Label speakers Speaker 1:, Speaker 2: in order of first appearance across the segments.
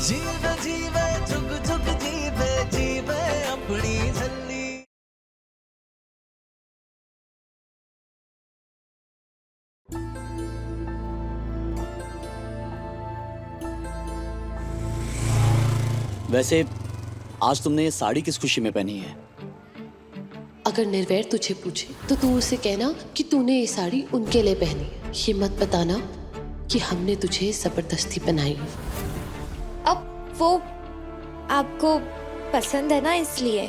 Speaker 1: जीवे जीवे जुग जुग जीवे जीवे अपनी झल्ली।
Speaker 2: वैसे आज तुमने ये साड़ी किस खुशी में पहनी है?
Speaker 3: अगर निर्वैर तुझे पूछे तो तू उसे कहना कि तूने ये साड़ी उनके लिए पहनी है। ये मत बताना कि हमने तुझे जबरदस्ती पहनाई है।
Speaker 4: अब वो आपको पसंद है ना, इसलिए।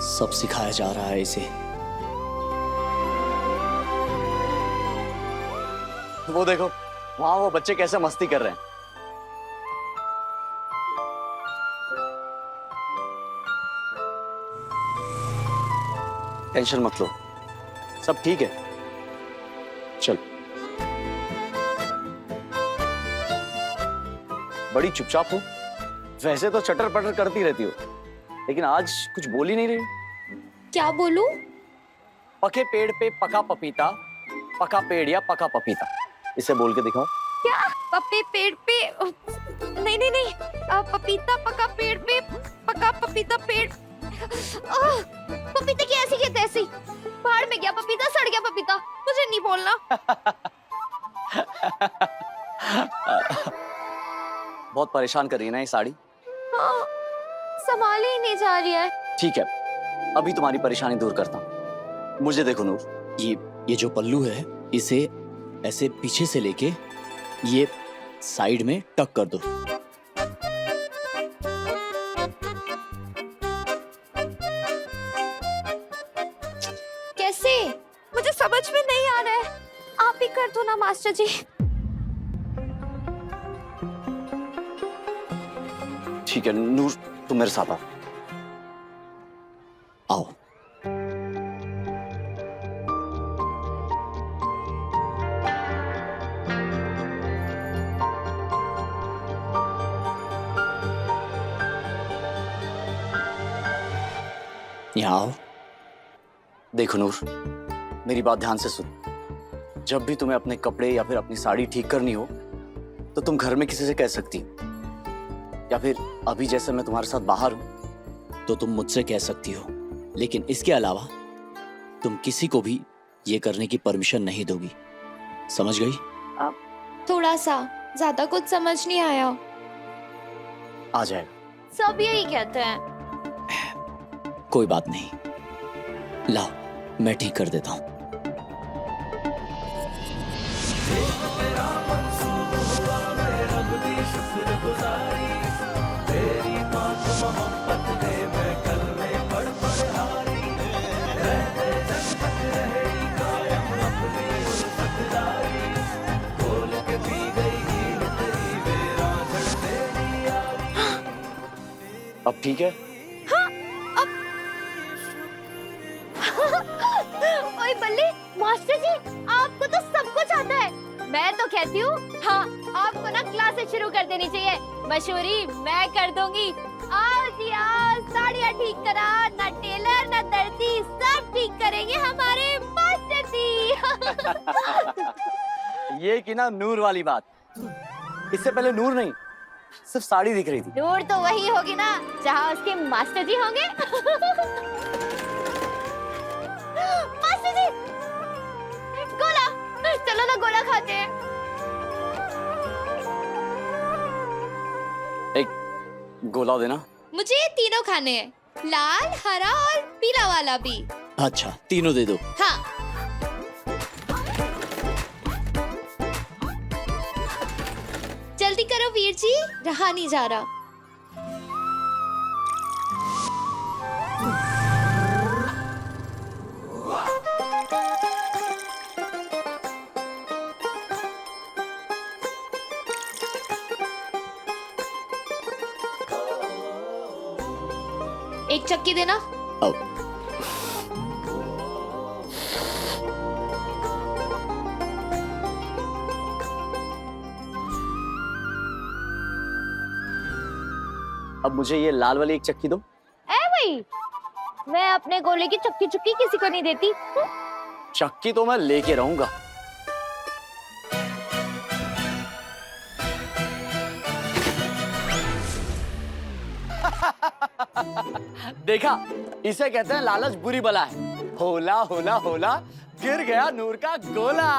Speaker 2: सब सिखाया जा रहा है इसे। वो देखो वहां वो बच्चे कैसे मस्ती कर रहे हैं। टेंशन मत लो, सब ठीक है। चल। बड़ी चुपचाप हो। वैसे तो चटर पटर करती रहती हो, लेकिन आज कुछ बोल ही नहीं रही।
Speaker 4: क्या बोलूं?
Speaker 2: पके पेड़ पे पका पपीता, पका पेड़ या पका पपीता, इसे बोल के दिखाओ।
Speaker 4: क्या? पपे पेड़ पे? नहीं नहीं नहीं, पपीता पका पेड़ पे, पका पपीता पेड़। पपीते की ऐसी की तैसी, बाहर में गया पपीता, सड़ गया पपीता। मुझे नहीं बोलना।
Speaker 2: बहुत परेशान कर रही है ना ये साड़ी।
Speaker 4: हाँ, संभाली ही नहीं जा रही है।
Speaker 2: ठीक है, अभी तुम्हारी परेशानी दूर करता हूँ। मुझे देखो नूर, ये जो पल्लू है, इसे ऐसे पीछे से लेके ये साइड में टक कर दो।
Speaker 4: कैसे? मुझे समझ में नहीं आ रहा है। आप ही कर दो ना मास्टर जी।
Speaker 2: ठीक है नूर, तुम मेरे साथ आओ। आओ। यहाँ आओ। देखो नूर, मेरी बात ध्यान से सुनो। जब भी तुम्हें अपने कपड़े या फिर अपनी साड़ी ठीक करनी हो तो तुम घर में किसी से कह सकती हो, या फिर अभी जैसे मैं तुम्हारे साथ बाहर हूं तो तुम मुझसे कह सकती हो। लेकिन इसके अलावा तुम किसी को भी ये करने की परमिशन नहीं दोगी, समझ गई?
Speaker 4: थोड़ा सा, ज्यादा कुछ समझ नहीं आया।
Speaker 2: आ जाएगा।
Speaker 4: सब यही कहते हैं।
Speaker 2: कोई बात नहीं, लाओ मैं ठीक कर देता हूं। अब ठीक है?
Speaker 4: हाँ, अब ओए बल्ले, मास्टर जी आपको तो सब कुछ आता है। मैं तो कहती हूँ, हाँ आपको ना क्लासेस शुरू कर देनी चाहिए। मशहूरी मैं कर दूंगी। आओ जी आओ, साड़ियाँ ठीक करा, ना टेलर ना दर्जी, सब ठीक करेंगे हमारे मास्टर जी।
Speaker 2: ये कि ना नूर वाली बात, इससे पहले नूर नहीं, सिर्फ साड़ी दिख रही थी।
Speaker 4: नूर तो वही होगी ना जहाँ उसके मास्टर जी होंगे। मास्टर जी, गोला, चलो ना गोला खाते हैं।
Speaker 2: एक गोला देना।
Speaker 4: मुझे ये तीनों खाने हैं, लाल, हरा और पीला वाला भी।
Speaker 2: अच्छा, तीनों दे दो।
Speaker 4: हाँ। जल्दी करो वीर जी, रहा नहीं जा रहा। एक चक्की देना।
Speaker 2: आओ। अब मुझे ये लाल वाली एक चक्की दो।
Speaker 4: ए भाई, मैं अपने गोले की चक्की चुक्की किसी को नहीं देती।
Speaker 2: चक्की तो मैं लेके रहूंगा। देखा, इसे कहते हैं लालच बुरी बला है। होला होला होला, गिर गया नूर का गोला।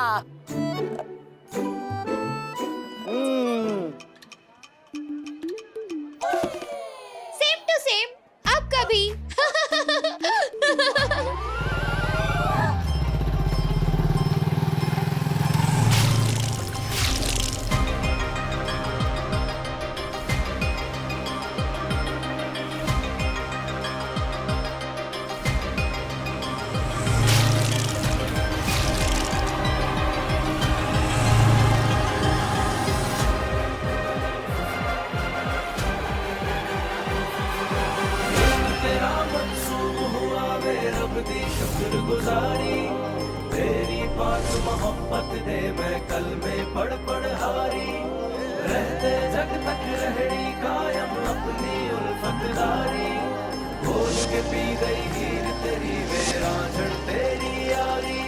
Speaker 4: सेम टू सेम, अब कभी।
Speaker 1: तेरा मंसूब हुआ वे रब दी शुक्रगुजारी, तेरी बात मोहब्बत दे मैं कल में पढ़ हारी, रहते जग तक रहनी कायम अपनी उल्फतदारी, भूल के पी गई हीर तेरी वे रांझण तेरी यारी।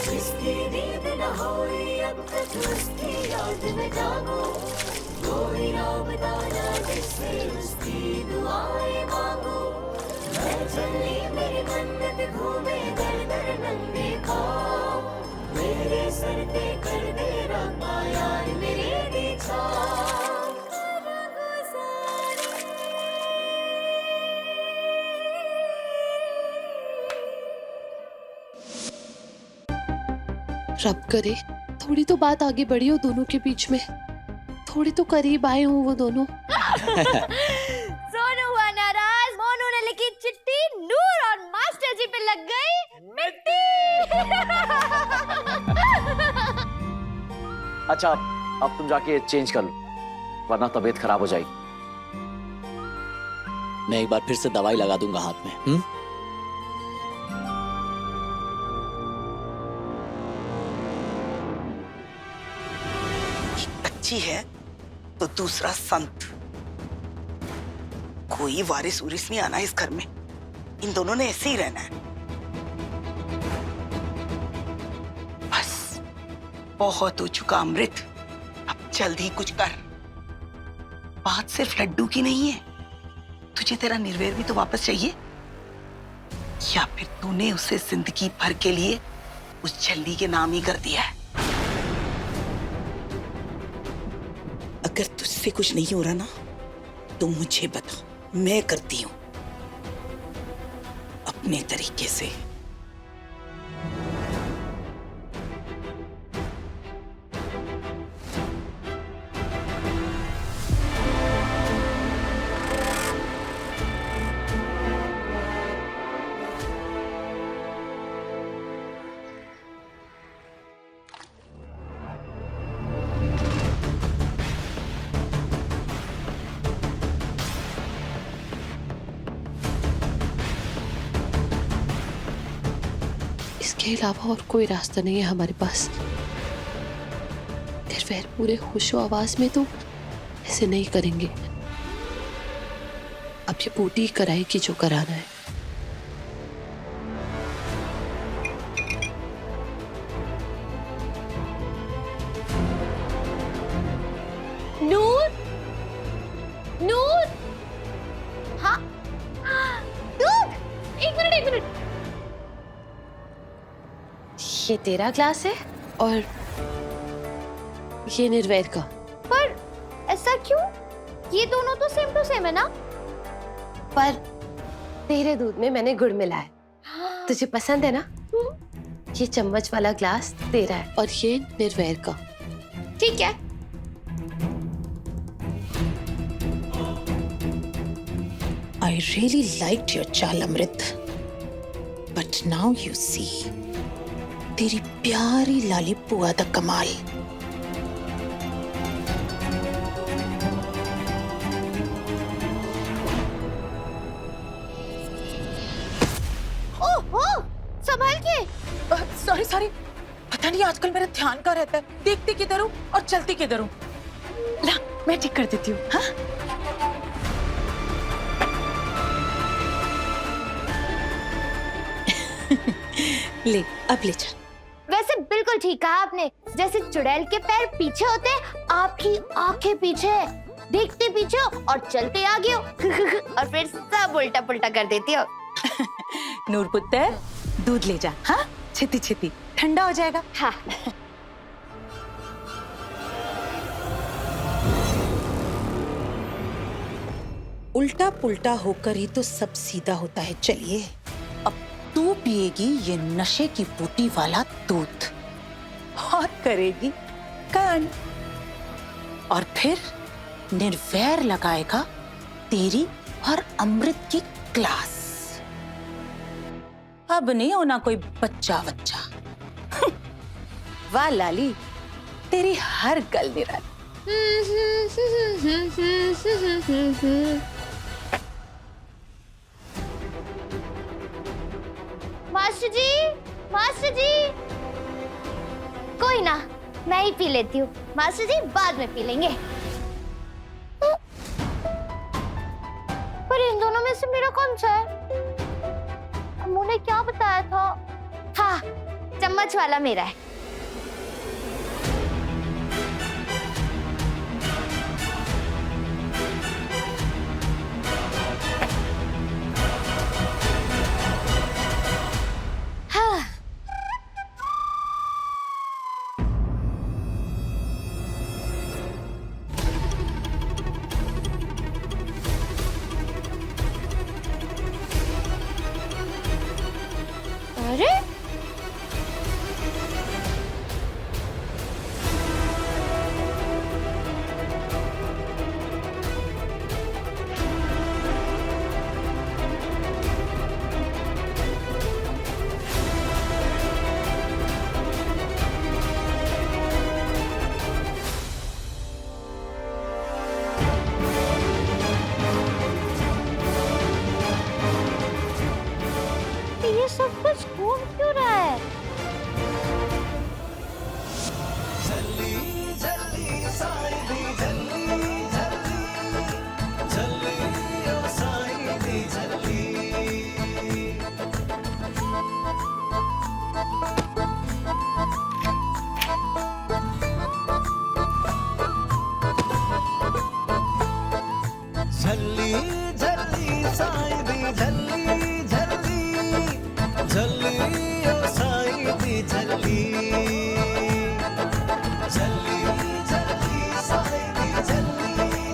Speaker 5: जिसकी नींद न होई अब तक उसकी याद में जागो, कोई राम दाना जिससे उसकी दुआएं मांगो, मैं चली मेरी मन्नत घूमे दर दर नंगे पाँव, मेरे सर पे कर दे रब्बा यार मेरी दीक्षा।
Speaker 3: रब करे थोड़ी तो बात आगे बढ़ी हो दोनों के बीच में, थोड़ी तो करीब आए हों वो दोनों।
Speaker 4: सोनू हुआ नाराज, मोनू ने लिखी चिट्ठी, नूर और मास्टर जी पे लग गई मिट्टी।
Speaker 2: अच्छा, अब तुम जाके चेंज कर लो, वरना तबीयत खराब हो जाएगी। मैं एक बार फिर से दवाई लगा दूंगा हाथ में।
Speaker 6: अच्छी है तो दूसरा संत। कोई वारिस उरिस नहीं आना इस घर में, इन दोनों ने ऐसे ही रहना है। बस बहुत हो चुका अमृत, अब जल्द ही कुछ कर। बात सिर्फ लड्डू की नहीं है, तुझे तेरा निर्वैर भी तो वापस चाहिए, या फिर तूने उसे जिंदगी भर के लिए उस छल्ली के नाम ही कर दिया है। अगर तुझसे कुछ नहीं हो रहा ना तो मुझे बता, मैं करती हूं अपने तरीके से।
Speaker 3: इसके अलावा और कोई रास्ता नहीं है हमारे पास। निर्वैर पूरे होशो आवाज में तो ऐसे नहीं करेंगे। अब ये पूटी कराएगी जो कराना है।
Speaker 4: नूर, नूर, हाँ, दूध, एक मिनट। ये तेरा ग्लास है
Speaker 3: और ये निर्वैर का।
Speaker 4: पर ऐसा क्यों? ये दोनों तो सेम टू सेम है ना?
Speaker 3: पर तेरे दूध में मैंने गुड़ मिला है, तुझे पसंद है ना? ये चम्मच वाला ग्लास तेरा है और ये निर्वैर का।
Speaker 4: ठीक है।
Speaker 6: I really liked your चाल अमृत, but now you see, तेरी प्यारी लाली पुआ दा कमाल।
Speaker 4: ओह, संभाल के।
Speaker 6: सॉरी, पता नहीं आजकल मेरा ध्यान कहाँ रहता है, देखती किधर हूँ और चलती किधर हूँ। ला मैं ठीक कर देती हूँ। हाँ ले अब ले चल।
Speaker 4: वैसे बिल्कुल ठीक कहा आपने, जैसे चुड़ैल के पैर पीछे होते हैं, आपकी आंखें पीछे है, देखते पीछे हो और चलते आगे हो और फिर सब उल्टा पुल्टा कर देती हो।
Speaker 6: नूर पुत्र दूध ले जा। हाँ छेती छेती, ठंडा हो जाएगा।
Speaker 4: हाँ।
Speaker 6: उल्टा पुल्टा होकर ही तो सब सीधा होता है। चलिए अब तू पिएगी ये नशे की बूटी वाला दूध और करेगी कांड, और फिर निर्वैर लगाएगा तेरी और अमृत की क्लास। अब नहीं होना कोई बच्चा बच्चा। वाह लाली, तेरी हर गल निराली।
Speaker 4: मास्टर जी, मास्टर जी, कोई ना, मैं ही पी लेती हूँ। मास्टर जी बाद में पी लेंगे। पर इन दोनों में से मेरा कौन सा है? अम्मू ने क्या बताया था? हाँ, चम्मच वाला मेरा है। हाँ। अरे ये सब कुछ घूम क्यों रहा है?
Speaker 1: झल्ली झल्ली साई दी झल्ली झल्ली झल्ली ओ साई दी झल्ली झल्ली झल्ली साई दी झल्ली झल्ली झल्ली ओ साई दी झल्ली झल्ली झल्ली साई दी झल्ली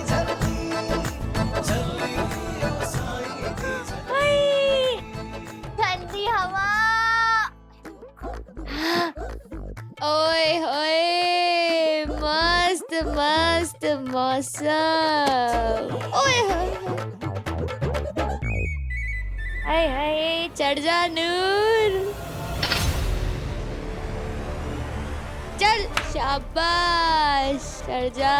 Speaker 1: झल्ली झल्ली ओ साई दी झल्ली।
Speaker 4: ठंडी हवा। ओए होए, मस्त मस्त मौसम। ओए होए, हाय हाय, चढ़ जा नूर, चल शाबाश, चढ़ जा।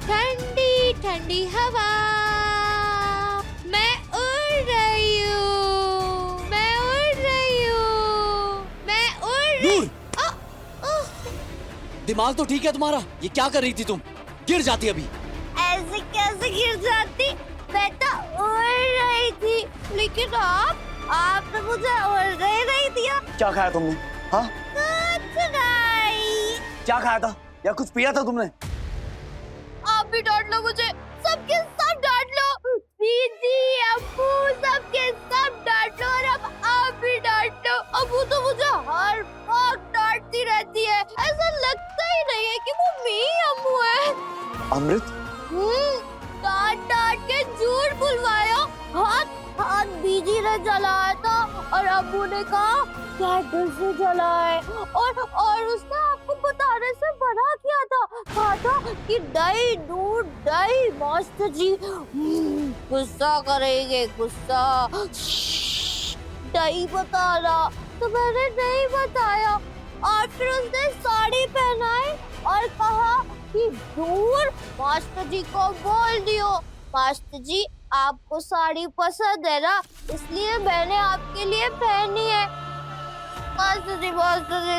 Speaker 4: ठंडी ठंडी हवा, मैं उड़ रही हूँ, मैं उड़ रही हूँ, मैं उड़ रही।
Speaker 2: नूर! दिमाग तो ठीक है तुम्हारा? ये क्या कर रही थी तुम? गिर जाती अभी।
Speaker 4: ऐसे कैसे गिर जाती? मैं तो उड़ रही थी, लेकिन आपने मुझे उड़ने ही नहीं दिया।
Speaker 2: क्या खाया तुमने? हाँ?
Speaker 4: कुछ नहीं।
Speaker 2: क्या खाया था या कुछ पिया था तुमने?
Speaker 4: आप भी डांट लो मुझे, सबके सब डांट लो, दीदी अब्बू सबके सब डांट लो, और अब आप भी डांट लो। अब्बू तो मुझे हर वक्त डांटती रहती है, ऐसा लगता ही नहीं है कि वो मेरी अम्मू है।
Speaker 2: अमृत?
Speaker 4: डांट डांट के झूठ बुलवाया, हाथ बीजी ने जलाया था और अब्बू ने कहा कैंडल से जलाए, और उसने आपको बताने से मना किया था, कहा था कि दही दूध दही। मास्टर जी गुस्सा करेंगे, गुस्सा। दही बताना, तो मैंने नहीं बताया, और फिर उसने साड़ी पहनाई और कहा कि दूर। मास्टर जी को बोल दियो, मास्टर जी आपको साड़ी पसंद है ना, इसलिए मैंने आपके लिए पहनी है। मास्टर जी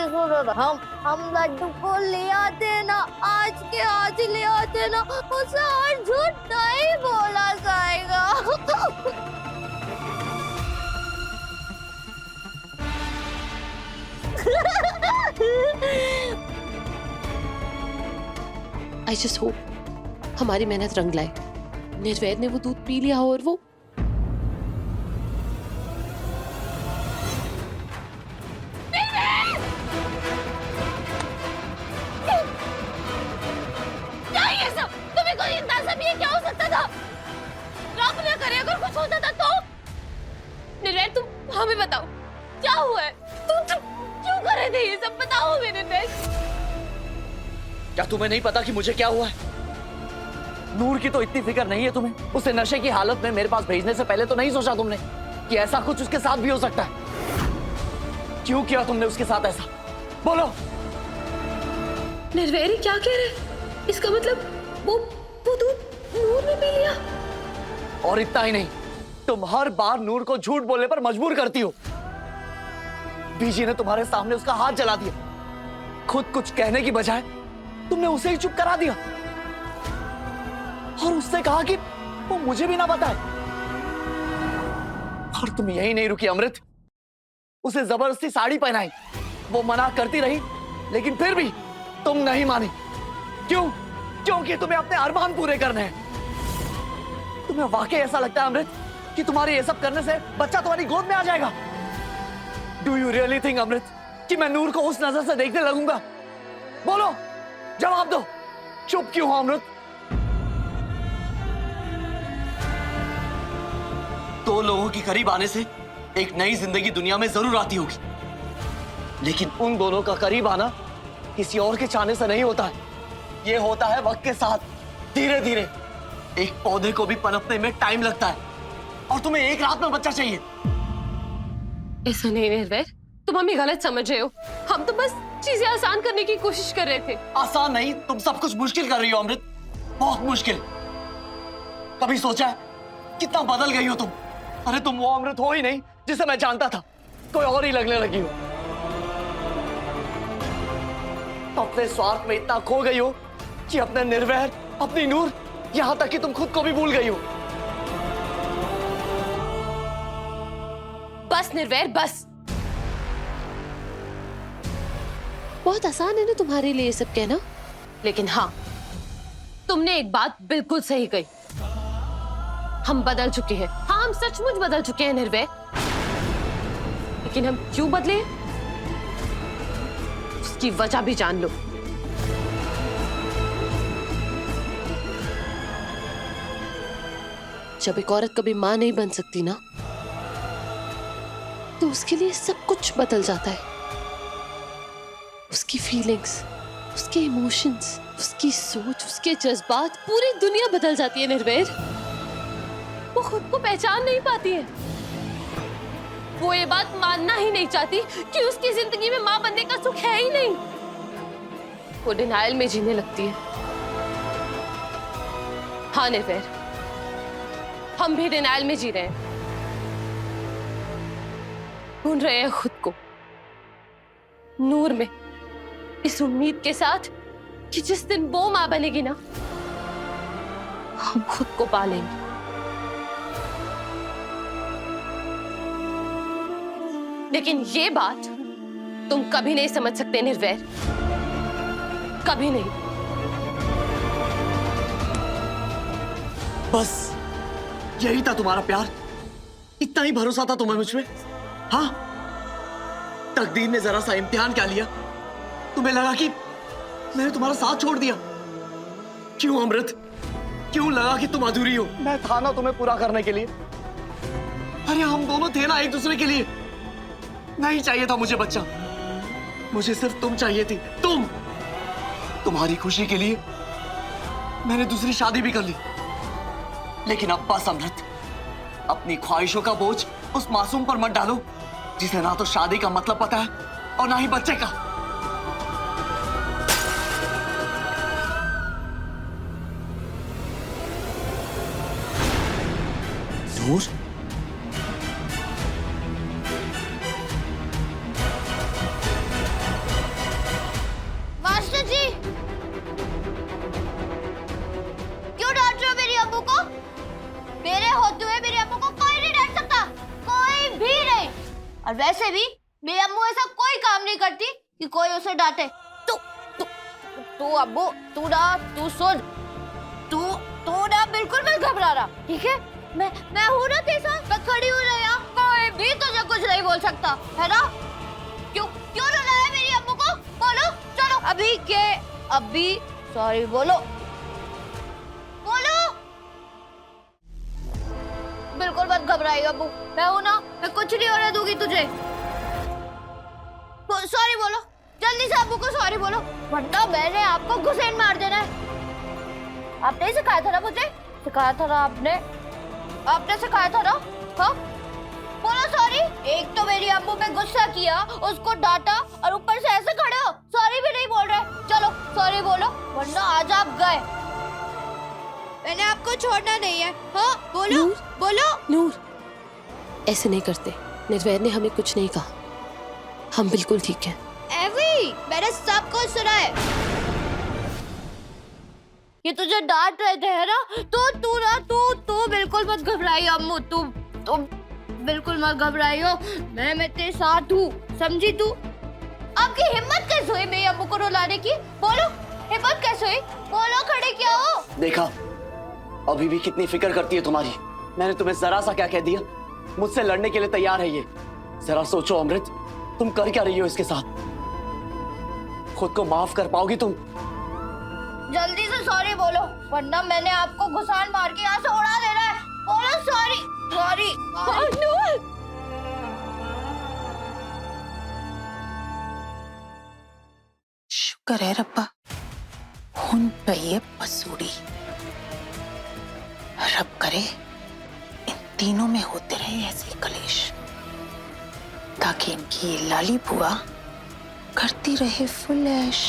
Speaker 4: सुनो ना, हम लड्डू को ले आते ना, आज के आज ले आते ना, उसे और झूठ नहीं बोला जाएगा।
Speaker 3: आई जस्ट होप हमारी मेहनत रंग लाए। निर्वैर ने वो दूध पी लिया हो और वो
Speaker 4: क्या ये सब? तुम्हें कोई अंदाजा भी है क्या हो सकता था? रब न करे अगर कुछ होता था तो? निर्वैर तुम हमें बताओ क्या हुआ है? तुम क्यों कर रहे थे ये सब? बताओ हमें निर्वैर।
Speaker 2: क्या तुम्हें नहीं पता कि मुझे क्या हुआ है? नूर की तो इतनी फिक्र नहीं है तुम्हें। उसे नशे की हालत में मेरे पास भेजने से पहले तो नहीं सोचा तुमने कि ऐसा कुछ उसके साथ भी हो सकता है? क्यों किया तुमने उसके साथ ऐसा? बोलो।
Speaker 3: निर्वैर क्या कह रहे? इसका मतलब वो दूध नूर ने पी लिया?
Speaker 2: और इतना ही नहीं, तुम हर बार नूर को झूठ बोलने पर मजबूर करती हो। बीजी ने तुम्हारे सामने उसका हाथ जला दिया। खुद कुछ कहने की बजाय तुमने उसे ही चुप करा दिया और उससे कहा कि वो मुझे भी ना बताए। और तुम यही नहीं रुकी अमृत, उसे जबरदस्ती साड़ी पहनाई। वो मना करती रही लेकिन फिर भी तुम नहीं मानी। क्यों? क्योंकि तुम्हें अपने अरमान पूरे करने हैं। तुम्हें वाकई ऐसा लगता है अमृत कि तुम्हारे ये सब करने से बच्चा तुम्हारी गोद में आ जाएगा? डू यू रियली थिंक अमृत कि मैं नूर को उस नजर से देखने लगूंगा? बोलो, जवाब दो। चुप क्यों हो अमृत? दो लोगों के करीब आने से एक नई जिंदगी दुनिया में जरूर आती होगी, लेकिन उन दोनों का करीब आना किसी और के चाहने से नहीं होता है। ये होता है वक्त के साथ, धीरे धीरे। एक पौधे को भी पनपने में टाइम लगता है और तुम्हें एक रात में बच्चा चाहिए।
Speaker 3: ऐसा नहीं निर्वैर, तुम हमें गलत समझ रहे हो। हम तो बस चीजें आसान करने की कोशिश कर रहे थे।
Speaker 2: आसान नहीं, तुम सब कुछ मुश्किल कर रही हो अमृत, बहुत मुश्किल। कभी सोचा है कितना बदल गई हो तुम? अरे तुम वो अमृत हो ही नहीं जिसे मैं जानता था, कोई और ही लगने लगी हो। अपने स्वार्थ में इतना खो गई हो कि अपने निर्वैर, अपनी नूर, यहां तक कि तुम खुद को भी भूल गई हो।
Speaker 3: बस निर्वैर बस। बहुत आसान है ना तुम्हारे लिए ये सब कहना, लेकिन हाँ, तुमने एक बात बिल्कुल सही कही। हम बदल चुके हैं। हाँ, हम सचमुच बदल चुके हैं निर्वैर, लेकिन हम क्यों बदले उसकी वजह भी जान लो। जब एक औरत कभी मां नहीं बन सकती ना, तो उसके लिए सब कुछ बदल जाता है। उसकी फीलिंग्स, उसके इमोशंस, उसकी सोच, उसके जज्बात, पूरी दुनिया बदल जाती है निर्वैर। वो खुद को पहचान नहीं पाती है। वो ये बात मानना ही नहीं चाहती कि उसकी जिंदगी में मां बनने का सुख है ही नहीं। वो डिनायल में जीने लगती है। हाँ निर्वैर, हम भी डिनायल में जी रहे हैं। ढूंढ रहे हैं खुद को नूर में, इस उम्मीद के साथ कि जिस दिन वो मां बनेगी ना, हम खुद को पालेंगे। लेकिन ये बात तुम कभी नहीं समझ सकते निर्वैर, कभी नहीं।
Speaker 2: बस यही था तुम्हारा प्यार? इतना ही भरोसा था तुम्हें मुझ में? हाँ, तकदीर ने जरा सा इम्तिहान क्या लिया? तुम्हें लगा कि मैंने तुम्हारा साथ छोड़ दिया? क्यों अमृत, क्यों लगा कि तुम अधूरी हो? मैं था ना तुम्हें पूरा करने के लिए। अरे हम दोनों थे ना एक दूसरे के लिए। नहीं चाहिए था मुझे बच्चा, मुझे सिर्फ तुम चाहिए थी। तुम, तुम्हारी खुशी के लिए मैंने दूसरी शादी भी कर ली। लेकिन अब बस अमृत, अपनी ख्वाहिशों का बोझ उस मासूम पर मत डालो जिसे ना तो शादी का मतलब पता है और ना ही बच्चे का। नूर,
Speaker 4: मास्टर जी, क्यों डांट रहे हो मेरी अम्मू को? मेरे होते हुए मेरी अम्मू को कोई नहीं डांट सकता, कोई भी नहीं। और वैसे भी मेरी अम्मू ऐसा कोई काम नहीं करती कि कोई उसे डांटे। तू तू तू अम्मू, तू सुन, तू ना बिल्कुल मत घबरा रहा, ठीक है? मैं हूँ ना तेरे साथ, मैं खड़ी हूँ ना यहाँ, कोई भी तुझे कुछ नहीं बोल सकता, है ना? क्यों रुलाया मेरी अम्मू को? बोलो, चलो अभी सॉरी बोलो। बिल्कुल मत घबराइए अम्मू, मैं हूँ ना, मैं कुछ नहीं होने दूंगी तुझे। सॉरी बोलो, जल्दी से अम्मू को सॉरी बोलो, वरना मैंने आपको घुसेन मार देना है। आपने ही सिखाया था ना मुझे, सिखाया था ना आपने सिखाया था ना, हाँ? बोलो सॉरी। एक तो मेरी अम्मू पे गुस्सा किया, उसको डांटा, और ऊपर से ऐसे खड़े हो, सॉरी भी नहीं बोल रहे। चलो सॉरी बोलो, वरना आज आप गए। मैंने आपको छोड़ना नहीं है, हाँ? बोलो बोलो।
Speaker 3: नूर, ऐसे नहीं करते, निर्वैर ने हमें कुछ नहीं कहा, हम बिल्कुल ठीक हैं।
Speaker 4: एवी, मैंने सब कुछ सुना है। ये तुझे डांट रहे थे, है ना? तू बिल्कुल मत घबराइए अम्मू, तू बिल्कुल मत घबराइयो, मैं तेरे साथ हूँ, समझी तू? आपकी हिम्मत कैसे हुई मेरी अम्मू को रुलाने की? बोलो, हिम्मत कैसे हुई? बोलो, खड़े क्या हो?
Speaker 2: देखा अभी भी कितनी फिक्र करती है तुम्हारी। मैंने तुम्हें जरा सा क्या कह दिया? मुझसे लड़ने के लिए तैयार है ये। जरा सोचो अमृत, तुम कर क्या रही हो इसके साथ? खुद को माफ कर पाओगी तुम?
Speaker 4: जल्दी से सॉरी बोलो, वरना मैंने आपको घुसान मार के यहाँ से उड़ा देना है। बोलो सॉरी। नूर,
Speaker 6: शुक्र है रब्बा, हुन पई है पसूड़ी। रब करे इन तीनों में होते रहे ऐसे कलेश, ताकि इनकी ये लाली बुआ करती रहे फुल ऐश।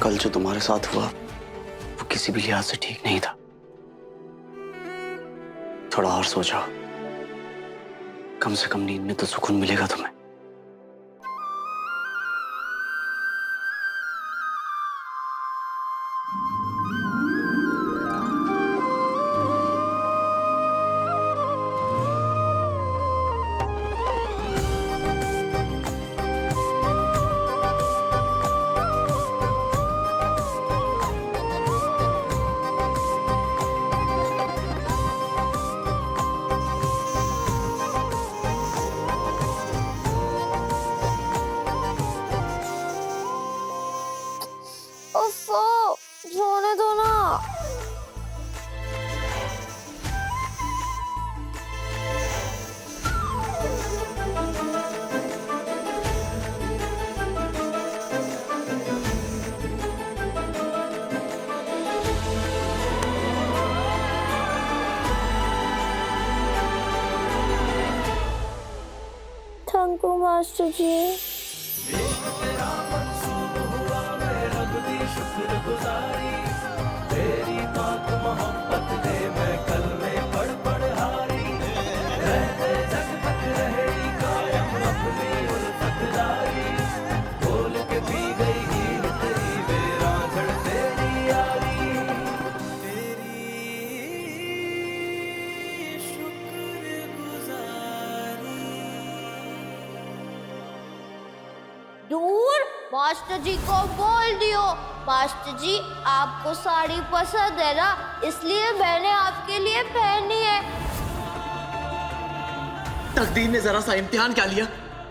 Speaker 2: कल जो तुम्हारे साथ हुआ वो किसी भी लिहाज से ठीक नहीं था। थोड़ा और सो जाओ, कम से कम नींद में तो सुकून मिलेगा तुम्हें।
Speaker 4: सोने दो ना। थैंक यू मास्टर जी।
Speaker 1: शुक्रगुजारी तेरी बात मोहब्बत दे मैं कल में पढ़ हारी रहते जग तक रहेगी कायम अपनी उल्फत जारी बोल के पी गई हीर तेरी मेरा झड़ तेरी यारी तेरी शुक्रगुजारी।
Speaker 4: दूर मास्टर जी को बोल दियो, मास्टर जी आपको साड़ी पसंद है ना, इसलिए मैंने आपके लिए पहनी है।
Speaker 2: तकदीर ने जरा सा इम्तिहान क्या लिया?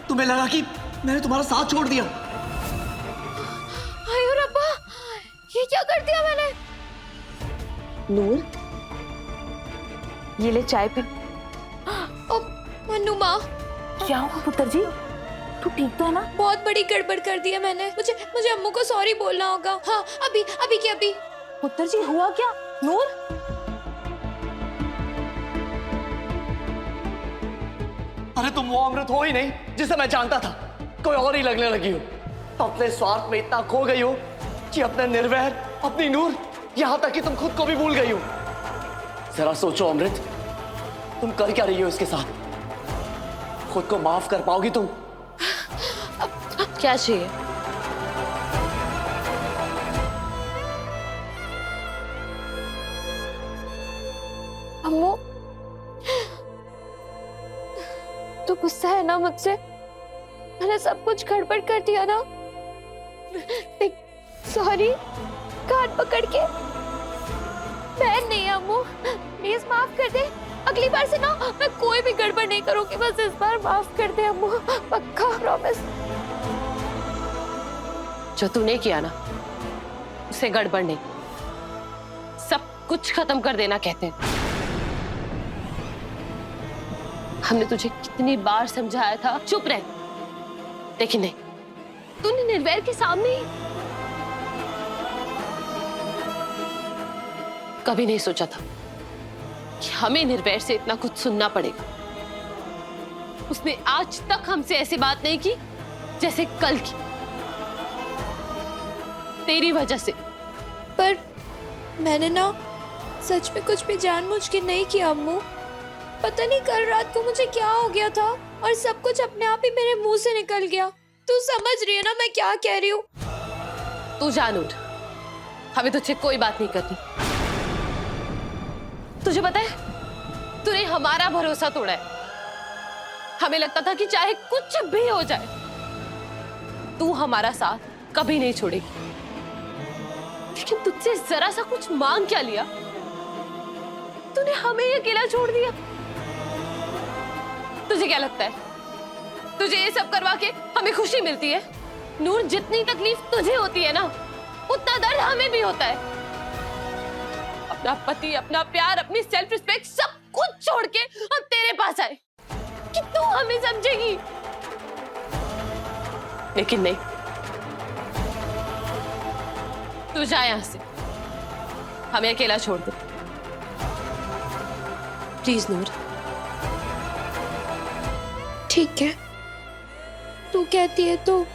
Speaker 2: तुम्हें लगा कि मैंने तुम्हारा साथ छोड़ दिया?
Speaker 4: ये क्या कर दिया मैंने?
Speaker 7: नूर, ये ले चाय पी।
Speaker 4: ओ मन्नू माँ,
Speaker 7: क्या हुआ पुत्र जी? तू ठीक तो है ना?
Speaker 4: बहुत बड़ी गड़बड़ कर दी है मैंने। मुझे मुझे अम्मू को सॉरी बोलना होगा। हाँ, अभी अभी की अभी।
Speaker 7: पुत्र जी हुआ क्या? नूर,
Speaker 2: अरे तुम वो अमृत हो ही नहीं जिसे मैं जानता था, कोई और ही लगने लगी हो। तो अपने स्वार्थ में इतना खो गई हो कि अपने निर्वैर, अपनी नूर, यहां तक कि तुम खुद को भी भूल गई हो। जरा सोचो अमृत, तुम कर क्या रही हो इसके साथ? खुद को माफ कर पाओगी तुम?
Speaker 3: क्या चाहिए?
Speaker 4: अम्मू, तो गुस्सा है ना मुझसे? मैंने सब कुछ गड़बड़ कर दिया ना? सॉरी, कान पकड़ के। मैं नहीं अम्मू, प्लीज माफ कर दे। अगली बार से ना मैं कोई भी गड़बड़ नहीं करूंगी, बस इस बार माफ कर दे अम्मू, पक्का, प्रॉमिस।
Speaker 3: जो तूने किया ना, उसे गड़बड़ नहीं, सब कुछ खत्म कर देना कहते हैं। हमने तुझे कितनी बार समझाया था चुप रह, लेकिन नहीं, तूने निर्वैर के सामने ही कभी नहीं सोचा था कि हमें निर्वैर से इतना कुछ सुनना पड़ेगा। उसने आज तक हमसे ऐसी बात नहीं की जैसे कल की, तेरी वजह से।
Speaker 4: पर मैंने ना सच में कुछ भी जानबूझ के नहीं किया अम्मू। पता नहीं कल रात को मुझे क्या हो गया था और सब कुछ अपने आप ही मेरे मुंह से निकल गया। तू समझ रही है ना मैं क्या कह रही हूँ?
Speaker 3: तू जान उठ, हमें तुझसे कोई बात नहीं करनी। तुझे पता है, तूने हमारा भरोसा तोड़ा है। हमें लगता था कि चाहे कुछ भी हो जाए, तू हमारा साथ कभी नहीं छोड़ेगी, लेकिन तुझसे जरा सा कुछ मांग क्या लिया? तूने हमें ही अकेला छोड़ दिया। तुझे क्या लगता है, तुझे ये सब करवा के हमें खुशी मिलती है? नूर, जितनी तकलीफ तुझे होती है ना, उतना दर्द हमें भी होता है। अपना पति, अपना प्यार, अपनी सेल्फ रिस्पेक्ट सब कुछ छोड़ के हम तेरे पास आए कि तू हमें समझेगी, लेकिन नहीं। तू जा यहां से, हमें अकेला छोड़ दे प्लीज नूर।
Speaker 4: ठीक है, तू कहती है तो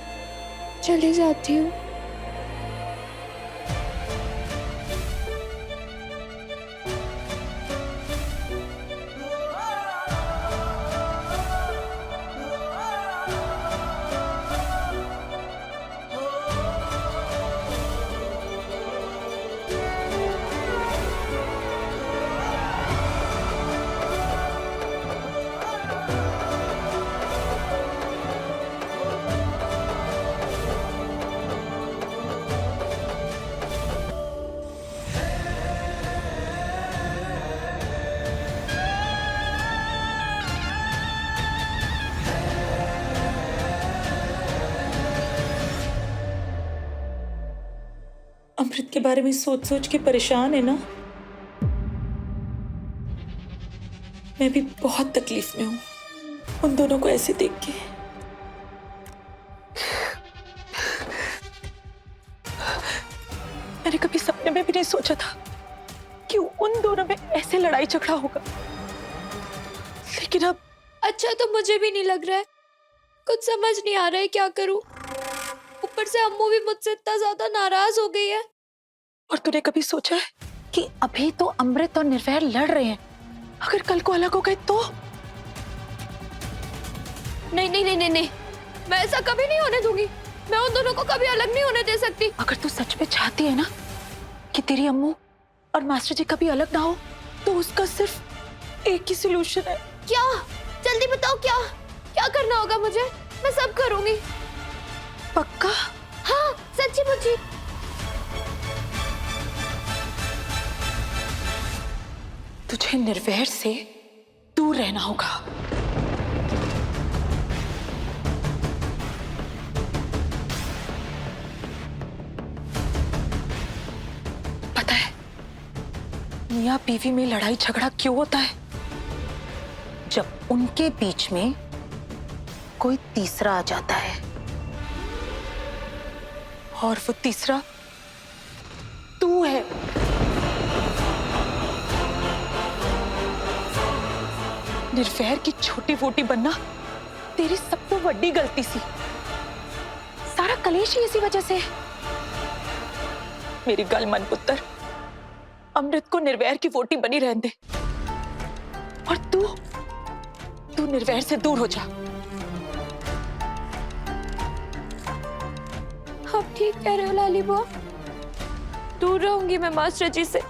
Speaker 4: चली जाती हूँ।
Speaker 7: अमृत के बारे में सोच सोच के परेशान है ना? मैं भी बहुत तकलीफ में हूं उन दोनों को ऐसे देख के। मैंने कभी सपने में भी नहीं सोचा था कि उन दोनों में ऐसे लड़ाई झगड़ा होगा, लेकिन अब
Speaker 4: अच्छा तो मुझे भी नहीं लग रहा है, कुछ समझ नहीं आ रहा है क्या करूं। ऊपर से अम्मू भी मुझसे इतना ज्यादा नाराज हो गई है।
Speaker 7: और तूने कभी सोचा है कि अभी तो अमृत और निर्वैर लड़ रहे हैं, अगर कल को अलग हो गए तो?
Speaker 4: नहीं नहीं नहीं नहीं नहीं, मैं ऐसा कभी नहीं होने दूंगी। मैं उन दोनों को कभी अलग नहीं होने दे सकती।
Speaker 7: अगर तू सच में चाहती है ना कि तेरी अम्मू और मास्टर जी कभी अलग ना हो, तो उसका सिर्फ एक ही सलूशन है।
Speaker 4: क्या? जल्दी बताओ, क्या क्या करना होगा मुझे? मैं सब करूंगी।
Speaker 7: पक्का?
Speaker 4: हाँ, सच्ची मुच्ची।
Speaker 7: तुझे निर्वैर से दूर रहना होगा। मियाँ बीवी में लड़ाई झगड़ा क्यों होता है? जब उनके बीच में कोई तीसरा आ जाता है, और वो तीसरा तू है। निर्वैर की छोटी वोटी बनना तेरी सब तो बड़ी गलती सी। सारा कलेश ही इसी वजह से है। मेरी गल मन पुत्र, अमृत को निर्वैर की वोटी बनी रहने दे, और तू निर्वैर से दूर हो जा।
Speaker 3: आप ठीक कह रहे हो लाली बुआ, दूर रहूंगी मैं मास्टर जी से।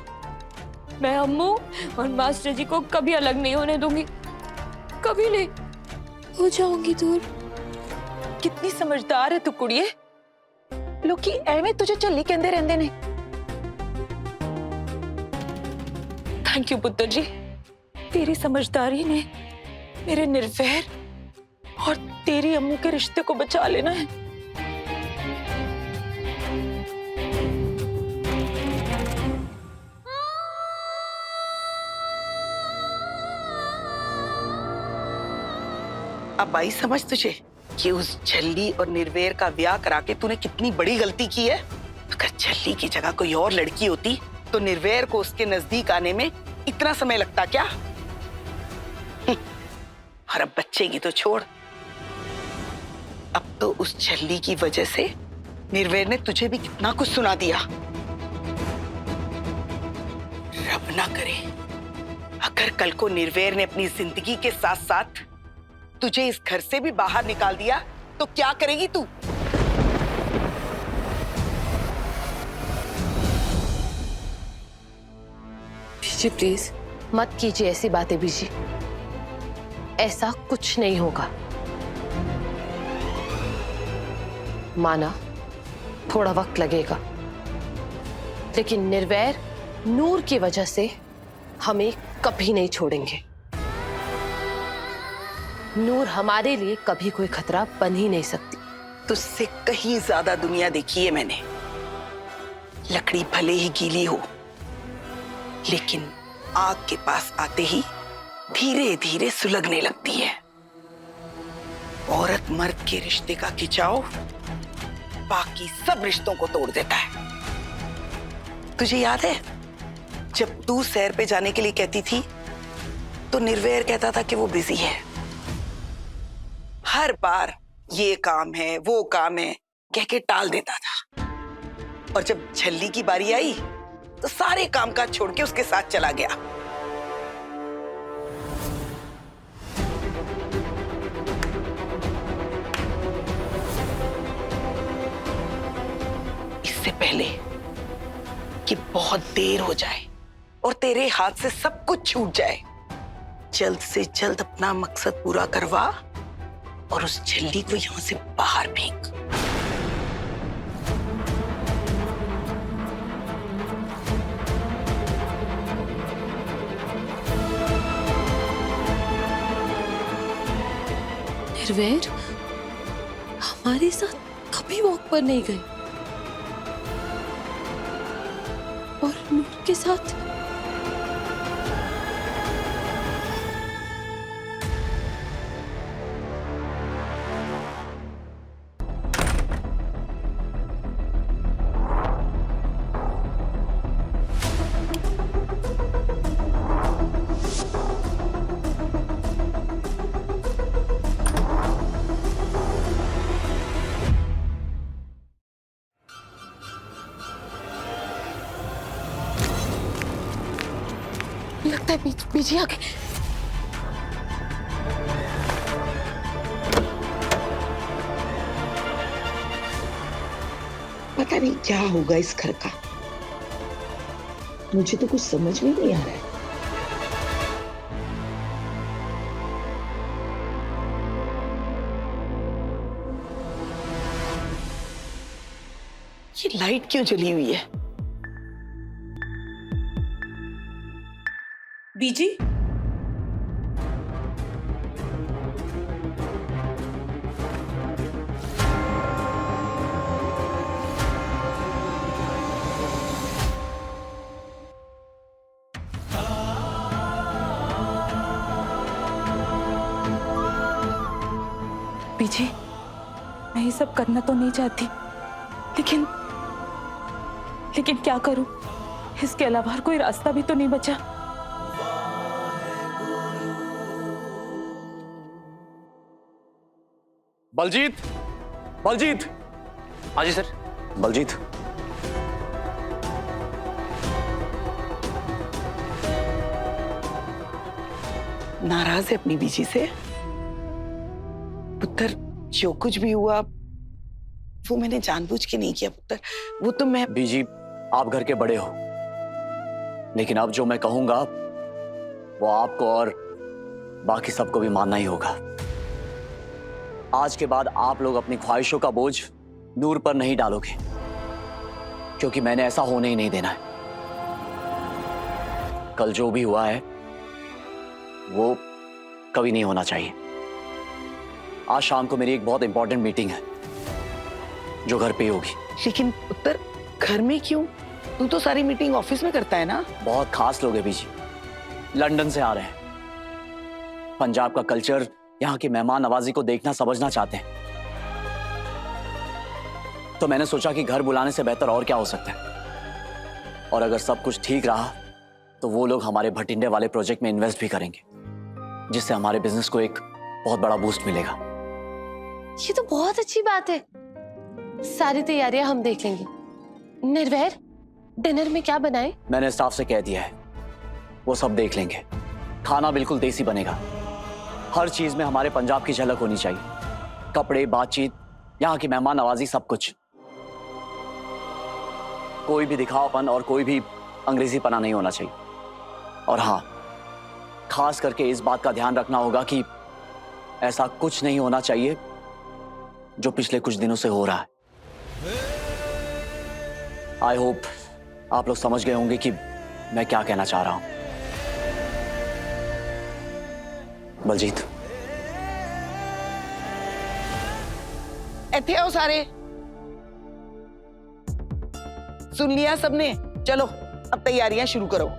Speaker 3: मैं अम्मू और मास्टर जी को कभी अलग नहीं होने दूंगी, कभी नहीं। हो जाऊंगी दूर।
Speaker 7: कितनी समझदार है तू कुड़िए। लोकी एवें तुझे चली कहंदे रहंदे ने। थैंक यू पुत्र जी, तेरी समझदारी ने मेरे निर्वैर और तेरी अम्मू के रिश्ते को बचा लेना है।
Speaker 6: अब आई समझ तुझे कि उस झल्ली और निर्वेर का ब्याह करा के तूने कितनी बड़ी गलती की है। अगर झल्ली की जगह कोई और लड़की होती तो निर्वेर को उसके नजदीक आने में इतना समय लगता क्या? और अब बच्चे की तो छोड़, अब तो उस झल्ली की वजह से निर्वेर ने तुझे भी कितना कुछ सुना दिया। रब ना करे अगर कल को निर्वेर ने अपनी जिंदगी के साथ साथ तुझे इस घर से भी बाहर निकाल दिया तो क्या करेगी तू?
Speaker 3: बीजी प्लीज मत कीजिए ऐसी बातें बीजी, ऐसा कुछ नहीं होगा। माना थोड़ा वक्त लगेगा, लेकिन निर्वैर नूर की वजह से हमें कभी नहीं छोड़ेंगे। नूर हमारे लिए कभी कोई खतरा बन ही नहीं सकती।
Speaker 6: तुझसे कहीं ज्यादा दुनिया देखी है मैंने। लकड़ी भले ही गीली हो, लेकिन आग के पास आते ही धीरे धीरे सुलगने लगती है। औरत मर्द के रिश्ते का खिंचाव बाकी सब रिश्तों को तोड़ देता है। तुझे याद है जब तू सैर पे जाने के लिए कहती थी तो निर्वैर कहता था कि वो बिजी है। हर बार ये काम है वो काम है कह के टाल देता था, और जब झल्ली की बारी आई तो सारे कामकाज छोड़ के उसके साथ चला गया। इससे पहले कि बहुत देर हो जाए और तेरे हाथ से सब कुछ छूट जाए, जल्द से जल्द अपना मकसद पूरा करवा और उस झल्ली को यहां से बाहर फेंक।
Speaker 3: निर्वैर हमारे साथ कभी वॉक पर नहीं गए, और नूर के साथ
Speaker 7: लगता है बीजी आ गई।
Speaker 6: पता नहीं क्या होगा इस घर का, मुझे तो कुछ समझ में नहीं आ रहा है। ये लाइट क्यों जली हुई है?
Speaker 7: बीजी बीजी, मैं ये सब करना तो नहीं चाहती, लेकिन लेकिन क्या करूं? इसके अलावा और कोई रास्ता भी तो नहीं बचा।
Speaker 2: बलजीत, बलजीत। हाँ जी सर। बलजीत,
Speaker 6: नाराज है अपनी बीजी से? पुत्र, जो कुछ भी हुआ वो मैंने जानबूझ के नहीं किया पुत्र, वो तो मैं।
Speaker 2: बीजी, आप घर के बड़े हो, लेकिन अब जो मैं कहूंगा वो आपको और बाकी सबको भी मानना ही होगा। आज के बाद आप लोग अपनी ख्वाहिशों का बोझ नूर पर नहीं डालोगे, क्योंकि मैंने ऐसा होने ही नहीं देना है। कल जो भी हुआ है वो कभी नहीं होना चाहिए। आज शाम को मेरी एक बहुत इंपॉर्टेंट मीटिंग है जो घर पे ही होगी।
Speaker 6: लेकिन पुत्र, घर में क्यों? तू तो सारी मीटिंग ऑफिस में करता है ना?
Speaker 2: बहुत खास लोग हैं बीजी, लंदन से आ रहे हैं। पंजाब का कल्चर, यहाँ की मेहमान नवाजी को देखना समझना चाहते हैं। तो मैंने सोचा कि घर बुलाने से बेहतर और क्या हो सकता है। और अगर सब कुछ ठीक रहा तो वो लोग हमारे भटिंडे वाले प्रोजेक्ट में इन्वेस्ट भी करेंगे, जिससे हमारे बिजनेस को एक बहुत बड़ा बूस्ट मिलेगा।
Speaker 3: ये तो बहुत अच्छी बात है। सारी तैयारियां हम देख लेंगे। निर्वैर, डिनर में क्या बनाएं?
Speaker 2: मैंने स्टाफ से कह दिया है, वो सब देख लेंगे। खाना बिल्कुल देसी बनेगा। हर चीज में हमारे पंजाब की झलक होनी चाहिए। कपड़े, बातचीत, यहाँ की मेहमान नवाजी, सब कुछ। कोई भी दिखावापन और कोई भी अंग्रेजी पना नहीं होना चाहिए। और हाँ, खास करके इस बात का ध्यान रखना होगा कि ऐसा कुछ नहीं होना चाहिए जो पिछले कुछ दिनों से हो रहा है। आई होप आप लोग समझ गए होंगे कि मैं क्या कहना चाह रहा हूं। बलजीत,
Speaker 6: इतने आओ सारे। सुन लिया सबने? चलो अब तैयारियां शुरू करो।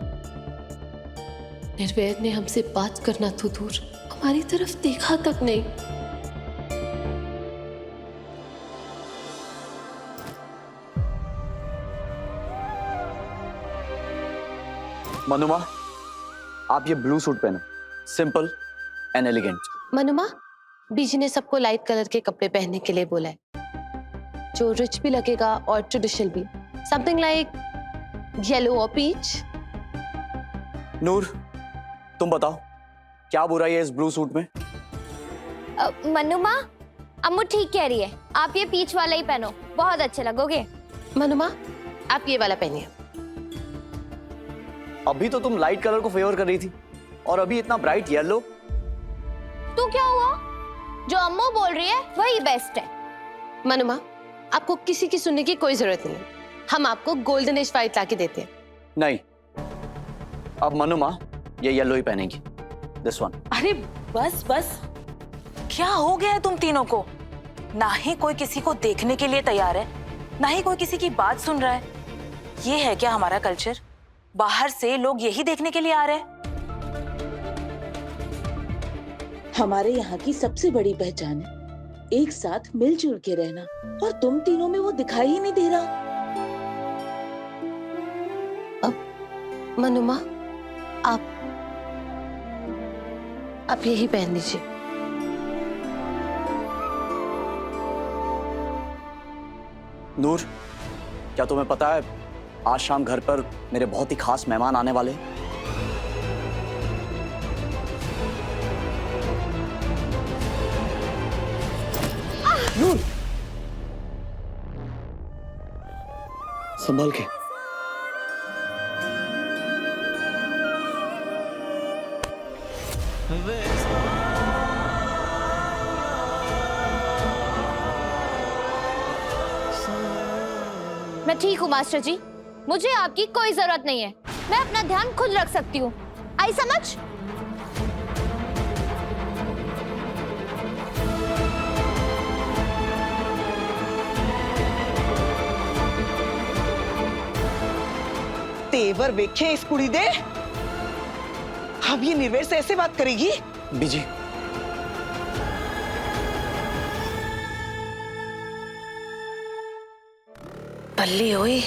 Speaker 3: निर्वैर ने हमसे बात करना तो दूर, हमारी तरफ देखा तक नहीं।
Speaker 2: मनुमा, आप ये ब्लू सूट पहनो, सिंपल एंड एलिगेंट।
Speaker 3: मनुमा, बीजी ने सबको लाइट कलर के कपड़े पहनने के लिए बोला है, जो रिच भी लगेगा और ट्रेडिशनल भी। समथिंग लाइक येलो और पीच।
Speaker 2: नूर, तुम बताओ क्या बुराई है इस ब्लू सूट में?
Speaker 4: मनुमा, अम्मू ठीक कह रही है, आप ये पीच वाला ही पहनो, बहुत अच्छे लगोगे।
Speaker 3: मनुमा, आप ये वाला पहनिए।
Speaker 2: अभी तो तुम लाइट कलर को फेवर कर रही थी और अभी इतना ब्राइट येलो।
Speaker 4: तो क्या हुआ? जो अम्मू बोल रही है वही बेस्ट है।
Speaker 3: मनुमा, आपको किसी की सुनने की कोई जरूरत नहीं है। हम आपको गोल्डनिश व्हाइट लाके देते हैं।
Speaker 2: नहीं, अब मनुमा ये येलो ही पहनेगी, दिस वन।
Speaker 7: अरे बस बस, क्या हो गया है तुम तीनों को? ना ही कोई किसी को देखने के लिए तैयार है, ना ही कोई किसी की बात सुन रहा है। ये है क्या हमारा कल्चर? बाहर से लोग यही देखने के लिए आ रहे हैं।
Speaker 8: हमारे यहाँ की सबसे बड़ी पहचान है एक साथ मिलजुल के रहना, और तुम तीनों में वो दिखाई ही नहीं दे रहा।
Speaker 3: मनुमा, आप यही पहन लीजिए।
Speaker 2: नूर, क्या तुम्हें पता है आज शाम घर पर मेरे बहुत ही खास मेहमान आने वाले हैं? नूर, संभाल के।
Speaker 4: मैं ठीक हूँ मास्टर जी, मुझे आपकी कोई जरूरत नहीं है। मैं अपना ध्यान खुद रख सकती हूँ। आई समझ?
Speaker 6: तेवर वेखे इस कुड़ी दे। अब ये निर्वैर से ऐसे बात करेगी?
Speaker 2: बीजी,
Speaker 6: बल्ले ओए,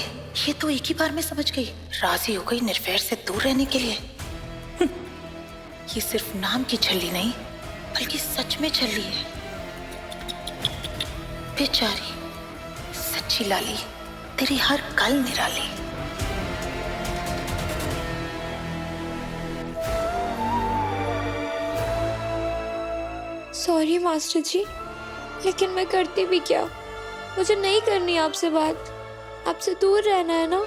Speaker 6: ये तो एक ही बार में समझ गई, राजी हो गई निर्वैर से दूर रहने के लिए। ये सिर्फ नाम की छल्ली नहीं, बल्कि सच में छल्ली है। बेचारी सच्ची लाली, तेरी हर कल निराली।
Speaker 9: सॉरी मास्टर जी, लेकिन मैं करती भी क्या? मुझे नहीं करनी आपसे बात, आपसे दूर रहना है ना।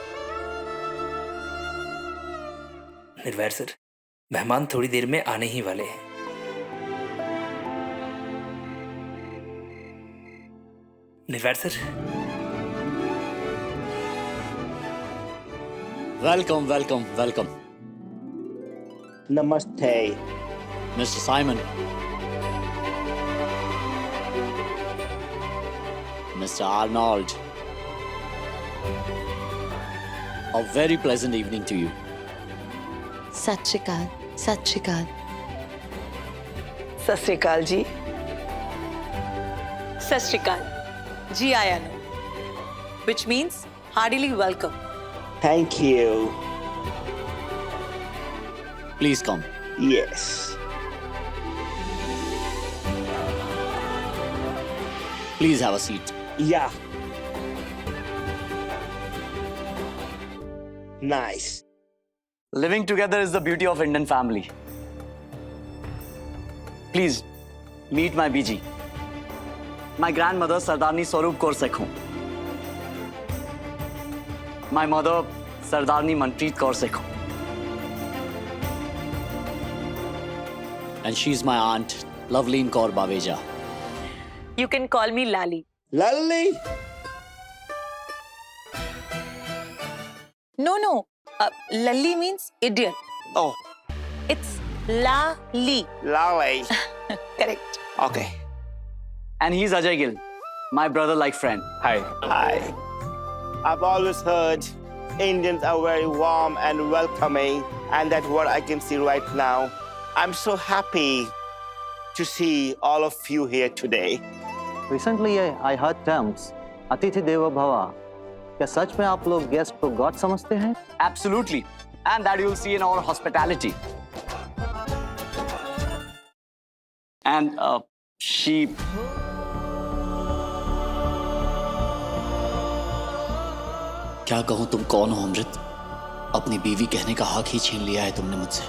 Speaker 10: निर्वैर सर, मेहमान थोड़ी देर में आने ही वाले हैं। Nirvair sir.
Speaker 2: Welcome welcome welcome.
Speaker 11: नमस्ते।
Speaker 2: Mister Simon, mister Arnold, a very pleasant evening to you.
Speaker 8: सत श्री अकाल, सत श्री अकाल।
Speaker 6: सत श्री अकाल जी।
Speaker 7: सत श्री अकाल जी आया ने, which means heartily welcome.
Speaker 11: Thank you.
Speaker 2: Please come.
Speaker 11: Yes.
Speaker 2: Please have a seat.
Speaker 11: Yeah. Nice.
Speaker 2: Living together is the beauty of Indian family. Please meet my BG. My grandmother Sardarni Swaroop Kaur Sekhon. My mother Sardarni Manpreet Kaur Sekhon. And she's my aunt Loveleen Kaur Baveja.
Speaker 7: You can call me Lali.
Speaker 11: Lally.
Speaker 7: No. Lali means idiot.
Speaker 11: Oh,
Speaker 7: It's Lali.
Speaker 11: Lally.
Speaker 7: Correct.
Speaker 11: Okay.
Speaker 2: And he's Ajay Gill, my brother like friend.
Speaker 11: Hi. Hi. I've always heard Indians are very warm and welcoming, and that's what I can see right now. I'm so happy to see all of you here today.
Speaker 12: Recently, I heard terms Atithi Deva Bhava. क्या सच में आप लोग guest को God समझते हैं?
Speaker 2: Absolutely. And that you'll see in our hospitality. And she... क्या कहूं, तुम कौन हो अमृत? अपनी बीवी कहने का हक ही छीन लिया है तुमने मुझसे।